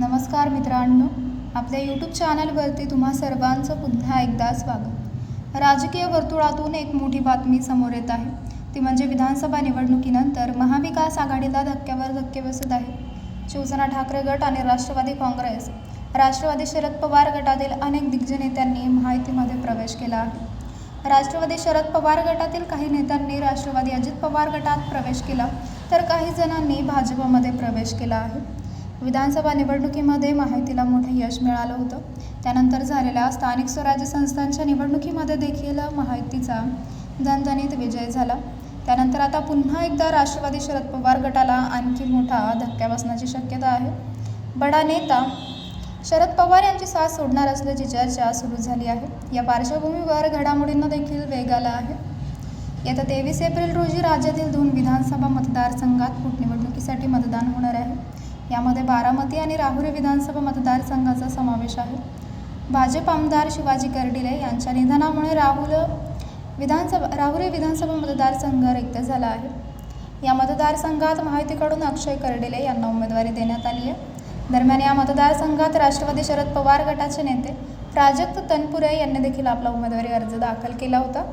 नमस्कार मित्रांनो, आपल्या यूट्यूब चॅनलवरती तुम्हा सर्वांचं पुन्हा एकदा स्वागत. राजकीय वर्तुळातून एक मोठी बातमी समोर येत आहे. ती म्हणजे विधानसभा निवडणुकीनंतर महाविकास आघाडीला धक्क्यावर धक्के बसत आहे. शिवसेना ठाकरे गट आणि राष्ट्रवादी काँग्रेस, राष्ट्रवादी शरद पवार गटातील अनेक दिग्गज नेत्यांनी महायुतीमध्ये प्रवेश केला आहे. राष्ट्रवादी शरद पवार गटातील काही नेत्यांनी राष्ट्रवादी अजित पवार गटात प्रवेश केला, तर काही जणांनी भाजपमध्ये प्रवेश केला आहे. विधानसभा निवडणुकीमध्ये महायुतीला मोठे यश मिळालं होतं. त्यानंतर झालेल्या स्थानिक स्वराज्य संस्थांच्या निवडणुकीमध्ये देखील महायुतीचा झणझणीत विजय झाला. त्यानंतर आता पुन्हा एकदा राष्ट्रवादी शरद पवार गटाला आणखी मोठा धक्का बसण्याची शक्यता आहे. बडा नेता शरद पवार यांची साथ सोडणार असल्याची चर्चा सुरू झाली आहे. या पार्श्वभूमीवर घडामोडींना देखील वेग आला आहे. येत्या 23 एप्रिल रोजी राज्यातील 2 विधानसभा मतदारसंघात पोटनिवडणुकीसाठी मतदान होणार आहे. यामध्ये बारामती आणि राहुरी विधानसभा मतदारसंघाचा समावेश आहे. भाजप आमदार शिवाजी कर्डिले यांच्या निधनामुळे राहुरी विधानसभा मतदारसंघ रिक्त झाला आहे. या मतदारसंघात महायुतीकडून अक्षय कर्डिले यांना उमेदवारी देण्यात आली आहे. दरम्यान या मतदारसंघात राष्ट्रवादी शरद पवार गटाचे नेते प्राजक्त तनपुरे यांनी देखील आपला उमेदवारी अर्ज दाखल केला होता.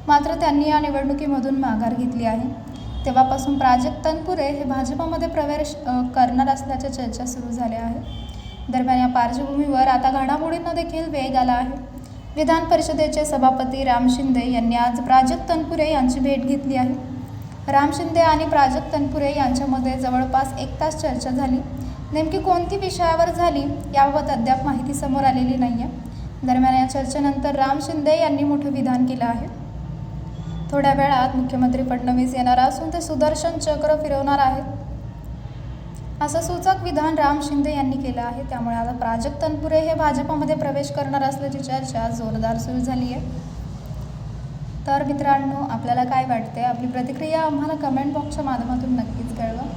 मात्र त्यांनी या निवडणुकीमधून माघार घेतली आहे. तेव्हापासून प्राजक्त तनपुरे हे भाजपमध्ये प्रवेश करणार असल्याच्या चर्चा सुरू झाल्या आहेत. दरम्यान या पार्श्वभूमीवर आता घडामोडींना देखील वेग आला आहे. विधान परिषदेचे सभापती राम शिंदे यांनी आज प्राजक्त तनपुरे यांची भेट घेतली आहे. राम शिंदे आणि प्राजक्त तनपुरे यांच्यामध्ये जवळपास 1 तास चर्चा झाली. नेमकी कोणती विषयावर झाली याबाबत अद्याप माहिती समोर आलेली नाही आहे. दरम्यान या चर्चेनंतर राम शिंदे यांनी मोठं विधान केलं आहे. थोड्या वेळात मुख्यमंत्री फडणवीस येणार असून ते सुदर्शन चक्र फिरवणार आहेत, असं सूचक विधान राम शिंदे यांनी केलं आहे. त्यामुळे आता प्राजक्त तनपुरे हे भाजपमध्ये प्रवेश करणार असल्याची चर्चा जोरदार सुरू झाली आहे. तर मित्रांनो, आपल्याला काय वाटते? आपली प्रतिक्रिया आम्हाला कमेंट बॉक्सच्या माध्यमातून नक्कीच कळवा.